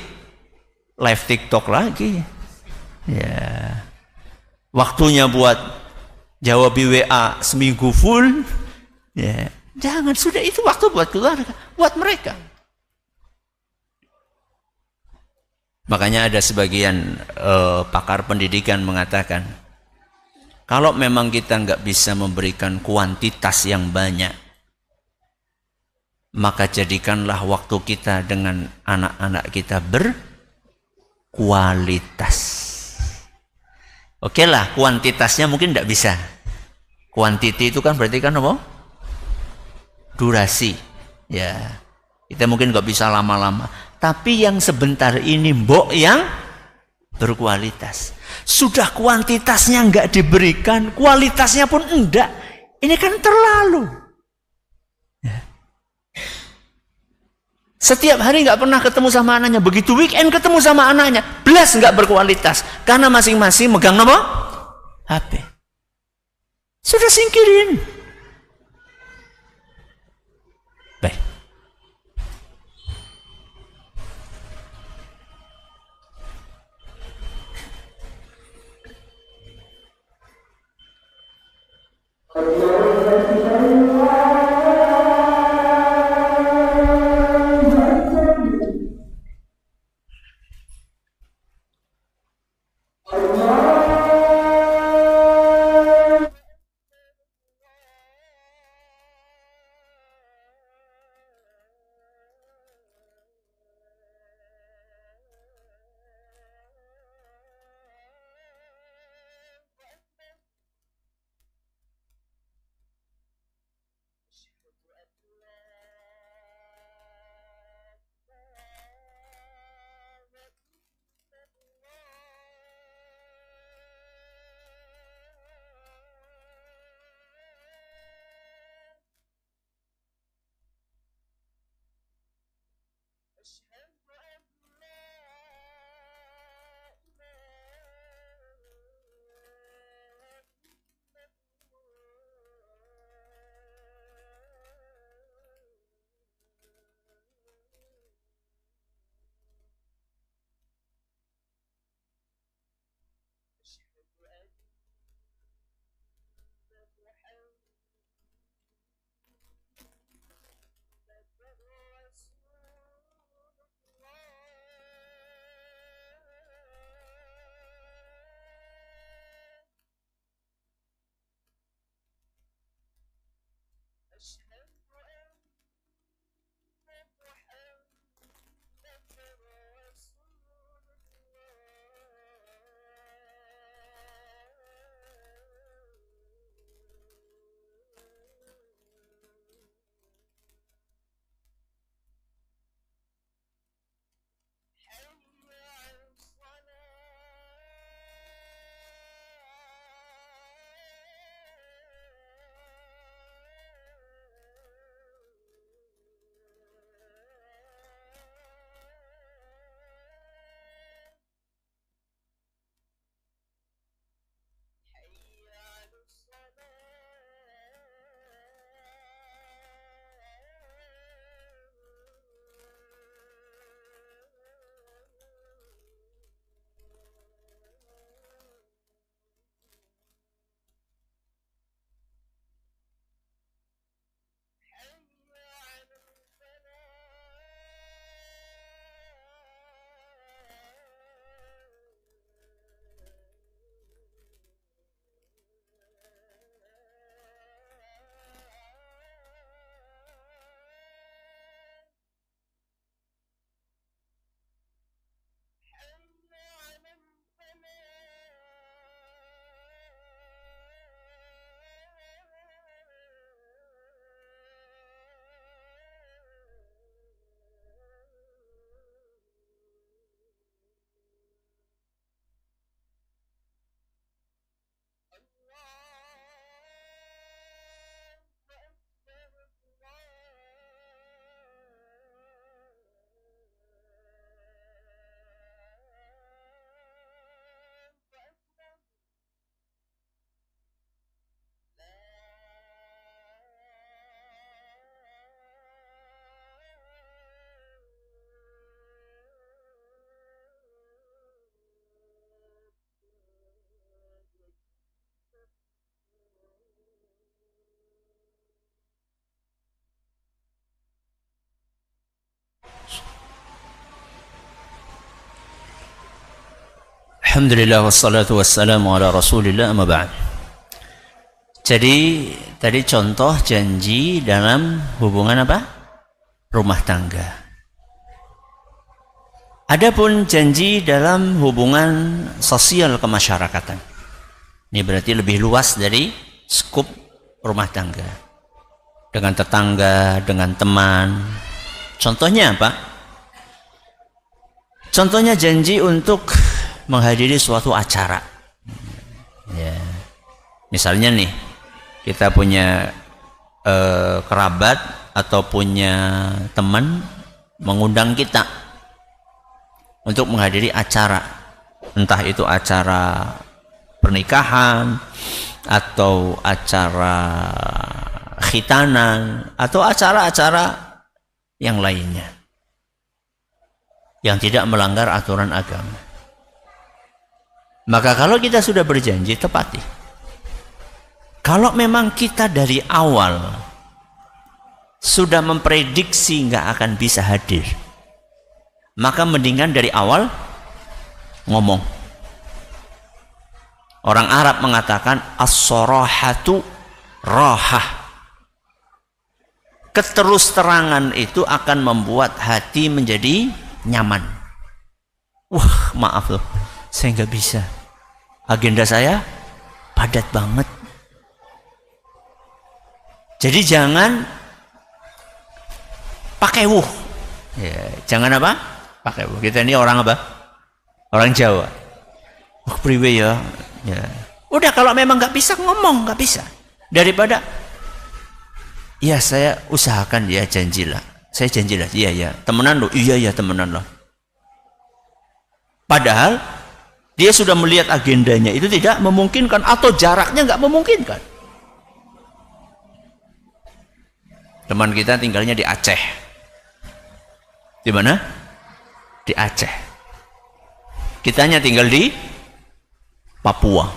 live TikTok lagi. Ya. Waktunya buat jawab WA seminggu full. Ya. Jangan, sudah itu waktu buat keluarga, buat mereka. Makanya ada sebagian pakar pendidikan mengatakan, kalau memang kita nggak bisa memberikan kuantitas yang banyak, maka jadikanlah waktu kita dengan anak-anak kita berkualitas. Oke lah, kuantitasnya mungkin tidak bisa. Kuantiti itu kan berarti kan apa? Durasi. Ya, kita mungkin nggak bisa lama-lama. Tapi yang sebentar ini mbok yang berkualitas. Sudah kuantitasnya nggak diberikan, kualitasnya pun enggak. Ini kan terlalu. Ya. Setiap hari nggak pernah ketemu sama anaknya, begitu weekend ketemu sama anaknya, belas nggak berkualitas. Karena masing-masing megang apa? HP. Sudah singkirin. Baik. Alhamdulillah wassalatu wassalamu ala Rasulillah amma ba'd. Jadi tadi contoh janji dalam hubungan apa? Rumah tangga. Adapun janji dalam hubungan sosial kemasyarakatan. Ini berarti lebih luas dari skup rumah tangga. Dengan tetangga, dengan teman. Contohnya apa? Contohnya janji untuk menghadiri suatu acara. Ya. Misalnya nih, kita punya kerabat atau punya teman mengundang kita untuk menghadiri acara, entah itu acara pernikahan atau acara khitanan atau acara-acara yang lainnya yang tidak melanggar aturan agama. Maka kalau kita sudah berjanji, tepati. Kalau memang kita dari awal sudah memprediksi nggak akan bisa hadir, maka mendingan dari awal ngomong. Orang Arab mengatakan as-sarahatu rahah. Keterus-terangan itu akan membuat hati menjadi nyaman. Wah, maaf loh, saya nggak bisa. Agenda saya padat banget. Jadi jangan pakai wuh. Ya, jangan apa? Pakai wuh. Kita ini orang apa? Orang Jawa. Priwe ya. Ya. Udah, kalau memang nggak bisa ngomong, nggak bisa. Daripada ya saya usahakan, ya janjilah. Saya janjilah. Iya ya. Temenan loh. Iya ya, temenan loh. Padahal dia sudah melihat agendanya itu tidak memungkinkan atau jaraknya nggak memungkinkan. Teman kita tinggalnya di Aceh. Di mana? Di Aceh. Kitanya tinggal di Papua.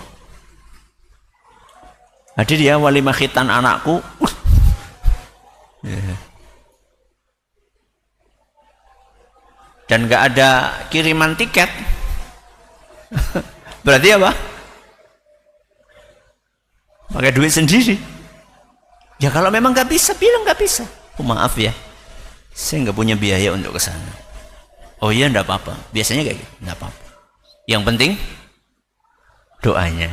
Hadir ya walimah khitan anakku. Dan nggak ada kiriman tiket. Berarti apa? Pakai duit sendiri. Ya kalau memang nggak bisa, bilang nggak bisa. Oh, maaf ya, saya nggak punya biaya untuk ke sana. Oh iya, nggak apa-apa. Biasanya kayak gitu, nggak apa-apa. Yang penting doanya.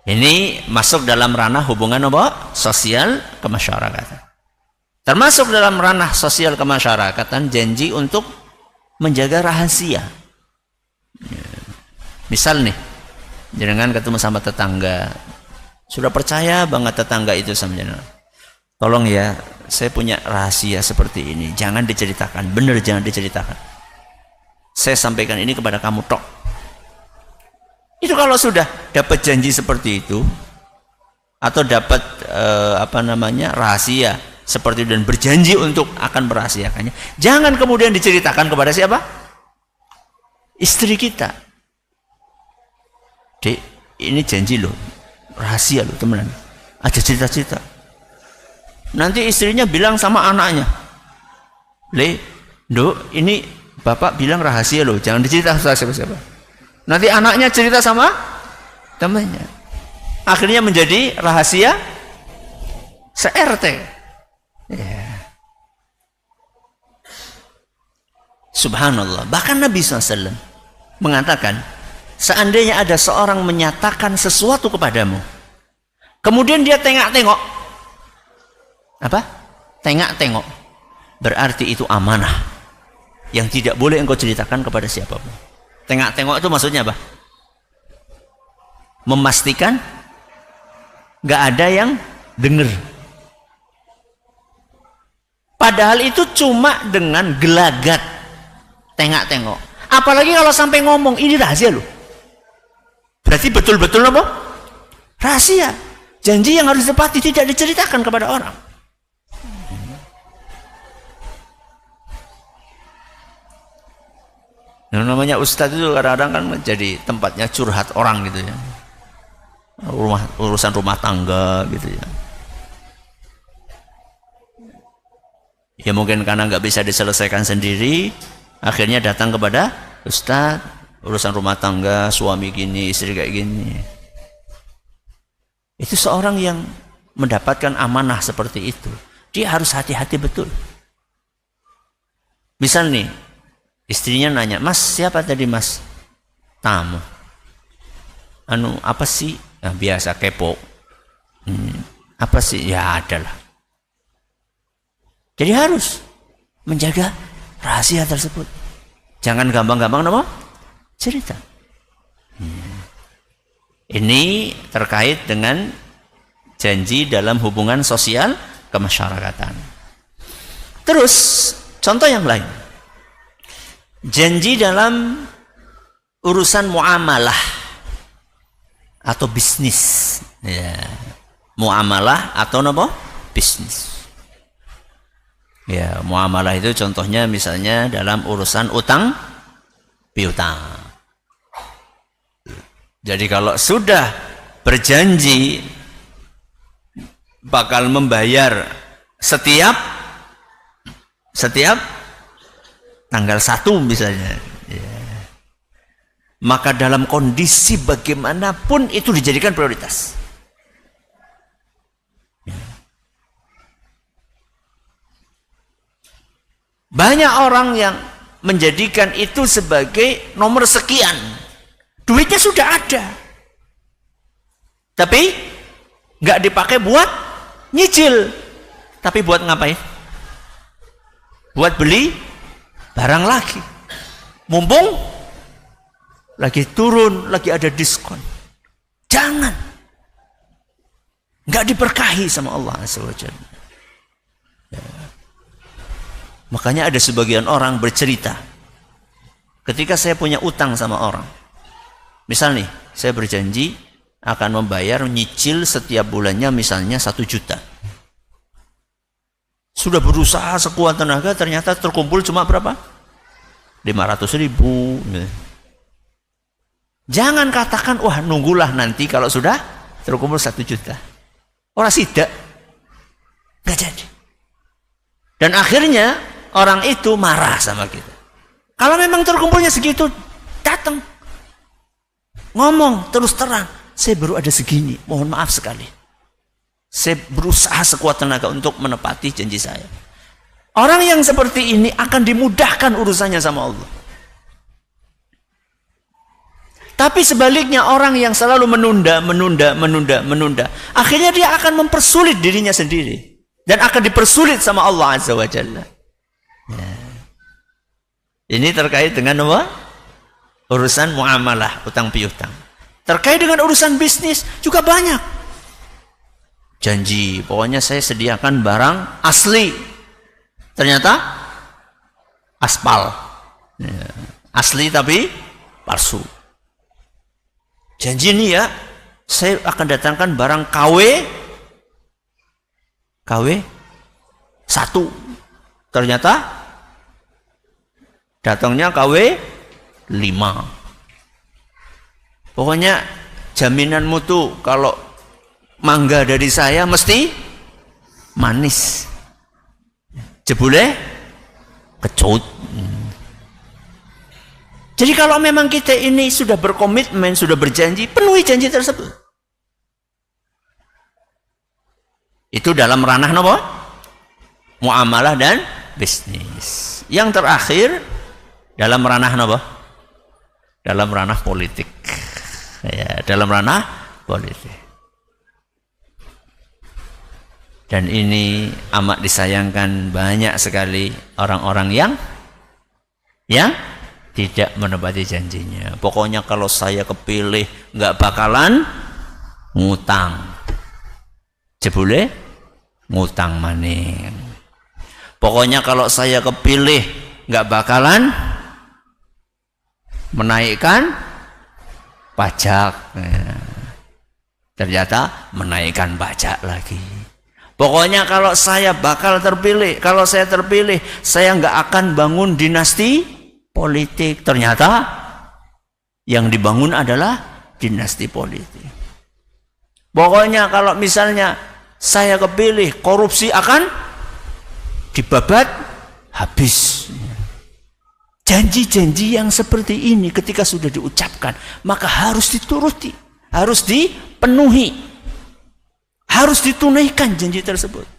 Ini masuk dalam ranah hubungan apa? Sosial kemasyarakatan. Termasuk dalam ranah sosial kemasyarakatan janji untuk menjaga rahasia. Misal nih, jangan ketemu sama tetangga. Sudah percaya banget tetangga itu sama jenengan. Tolong ya, saya punya rahasia seperti ini. Jangan diceritakan. Benar, jangan diceritakan. Saya sampaikan ini kepada kamu tok. Itu kalau sudah dapat janji seperti itu, atau dapat rahasia seperti itu dan berjanji untuk akan merahasiakannya, jangan kemudian diceritakan kepada siapa? Istri kita. Dek, ini janji loh. Rahasia loh teman, ada cerita-cerita. Nanti istrinya bilang sama anaknya, Dok, ini bapak bilang rahasia loh, jangan diceritakan sama siapa-siapa. Nanti anaknya cerita sama temannya, akhirnya menjadi rahasia se-RT. Ya. Subhanallah. Bahkan Nabi SAW mengatakan, seandainya ada seorang menyatakan sesuatu kepadamu, kemudian dia tengok-tengok. Apa? Tengok-tengok. Berarti itu amanah yang tidak boleh engkau ceritakan kepada siapapun. Tengok-tengok itu maksudnya apa? Memastikan nggak ada yang dengar. Padahal itu cuma dengan gelagat. Tengok-tengok. Apalagi kalau sampai ngomong, ini rahasia loh. Berarti betul-betul apa? Rahasia. Janji yang harus ditepati, tidak diceritakan kepada orang. Yang namanya ustadz itu kadang-kadang kan menjadi tempatnya curhat orang gitu ya. Urusan rumah tangga gitu ya. Ya mungkin karena nggak bisa diselesaikan sendiri, Akhirnya datang kepada Ustaz, urusan rumah tangga, suami gini, istri kayak gini. Itu seorang yang mendapatkan amanah seperti itu, dia harus hati-hati betul. Misal nih, istrinya nanya, "Mas, siapa tadi Mas?" "Tamu." Apa sih? Nah, biasa kepo. Apa sih? Ya adalah. Jadi harus menjaga rahasia tersebut. Jangan gampang-gampang cerita. Ini terkait dengan janji dalam hubungan sosial kemasyarakatan. Terus contoh yang lain. Janji dalam urusan muamalah atau bisnis, ya. Muamalah atau bisnis. Ya, muamalah itu contohnya misalnya dalam urusan utang piutang. Jadi kalau sudah berjanji bakal membayar setiap tanggal 1 misalnya, ya, maka dalam kondisi bagaimanapun itu dijadikan prioritas. Banyak orang yang menjadikan itu sebagai nomor sekian. Duitnya sudah ada, tapi nggak dipakai buat nyicil, tapi buat ngapain? Buat beli barang lagi. Mumpung lagi turun, lagi ada diskon. Jangan. Nggak diberkahi sama Allah SWT. Ya. Makanya ada sebagian orang bercerita, ketika saya punya utang sama orang, misal nih, saya berjanji akan membayar nyicil setiap bulannya misalnya 1 juta. Sudah berusaha sekuat tenaga, ternyata terkumpul cuma berapa? 500.000. Jangan katakan, wah nunggulah nanti kalau sudah terkumpul 1 juta. Orang sidak. Nggak jadi. Dan akhirnya orang itu marah sama kita. Kalau memang terkumpulnya segitu, datang. Ngomong terus terang, saya baru ada segini, mohon maaf sekali. Saya berusaha sekuat tenaga untuk menepati janji saya. Orang yang seperti ini akan dimudahkan urusannya sama Allah. Tapi sebaliknya orang yang selalu menunda, akhirnya dia akan mempersulit dirinya sendiri. Dan akan dipersulit sama Allah Azza wa Jalla. Ya. Ini terkait dengan apa? Urusan muamalah, utang piutang. Terkait dengan urusan bisnis juga banyak. Janji, pokoknya saya sediakan barang asli. Ternyata aspal. Ya. Asli tapi palsu. Janji ini ya, saya akan datangkan barang KW 1. Ternyata datangnya KW 5. Pokoknya jaminanmu tuh kalau mangga dari saya mesti manis. Jebule kecut. Jadi kalau memang kita ini sudah berkomitmen, sudah berjanji, penuhi janji tersebut. Itu dalam ranah apa? Muamalah dan bisnis. Yang terakhir dalam ranah apa? Dalam ranah politik. Ya, dalam ranah politik. Dan ini amat disayangkan, banyak sekali orang-orang yang tidak menepati janjinya. Pokoknya kalau saya kepilih nggak bakalan ngutang. Jebule ngutang maning. Pokoknya kalau saya kepilih nggak bakalan menaikkan pajak. Ternyata menaikkan pajak lagi. Pokoknya kalau saya bakal terpilih, kalau saya terpilih, saya nggak akan bangun dinasti politik. Ternyata yang dibangun adalah dinasti politik. Pokoknya kalau misalnya saya kepilih, korupsi akan dibabat habis. Janji-janji yang seperti ini ketika sudah diucapkan, maka harus dituruti, harus dipenuhi, harus ditunaikan janji tersebut.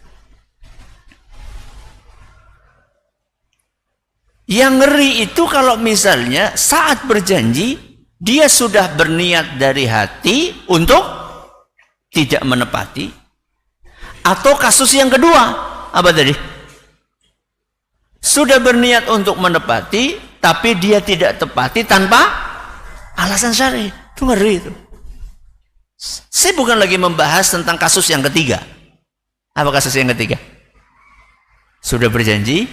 Yang ngeri itu kalau misalnya saat berjanji, dia sudah berniat dari hati untuk tidak menepati. Atau kasus yang kedua, apa tadi? Sudah berniat untuk menepati, tapi dia tidak tepati tanpa alasan syar'i. Itu ngeri itu. Saya bukan lagi membahas tentang kasus yang ketiga. Apa kasus yang ketiga? Sudah berjanji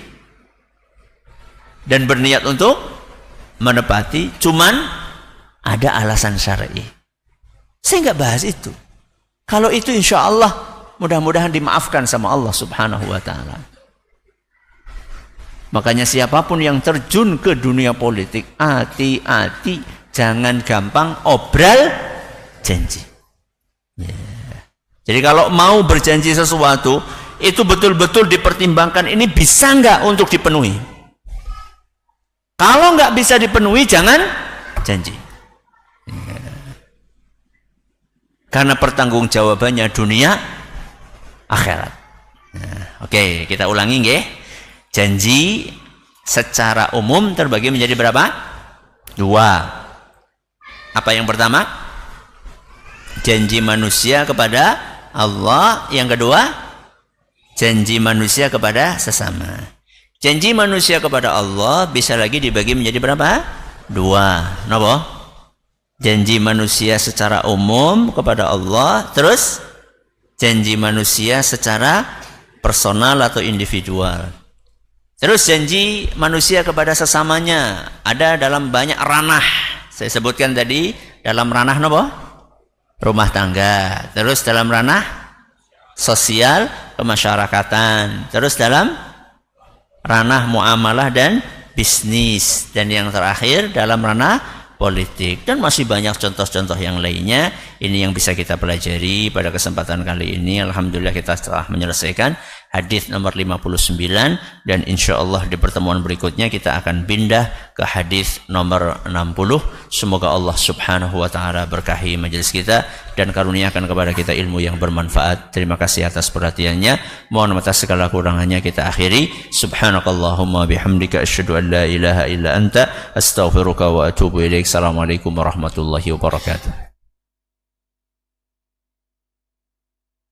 dan berniat untuk menepati, cuman ada alasan syar'i. Saya nggak bahas itu. Kalau itu insya Allah mudah-mudahan dimaafkan sama Allah Subhanahu wa ta'ala. Makanya siapapun yang terjun ke dunia politik, hati-hati, jangan gampang obral janji. Jadi kalau mau berjanji sesuatu, itu betul-betul dipertimbangkan, ini bisa nggak untuk dipenuhi. Kalau nggak bisa dipenuhi, jangan janji. Karena pertanggungjawabannya dunia akhirat. Oke, kita ulangi nggih. Janji secara umum terbagi menjadi berapa? 2. Apa yang pertama? Janji manusia kepada Allah. Yang kedua, janji manusia kepada sesama. Janji manusia kepada Allah bisa lagi dibagi menjadi berapa? 2. Napa? Janji manusia secara umum kepada Allah, terus janji manusia secara personal atau individual. Terus janji manusia kepada sesamanya ada dalam banyak ranah. Saya sebutkan tadi dalam ranah apa? Rumah tangga. Terus dalam ranah sosial kemasyarakatan. Terus dalam ranah muamalah dan bisnis. Dan yang terakhir dalam ranah politik. Dan masih banyak contoh-contoh yang lainnya. Ini yang bisa kita pelajari pada kesempatan kali ini. Alhamdulillah kita telah menyelesaikan hadis nomor 59, dan insya Allah di pertemuan berikutnya kita akan pindah ke hadis nomor 60. Semoga Allah Subhanahu wa ta'ala berkahi majelis kita dan karuniakan kepada kita ilmu yang bermanfaat. Terima kasih atas perhatiannya. Mohon maaf atas segala kurangannya, kita akhiri. Subhanakallahumma bihamdika asyhadu an la ilaha illa anta astaghfiruka wa atubu ilaik. Assalamualaikum warahmatullahi wabarakatuh.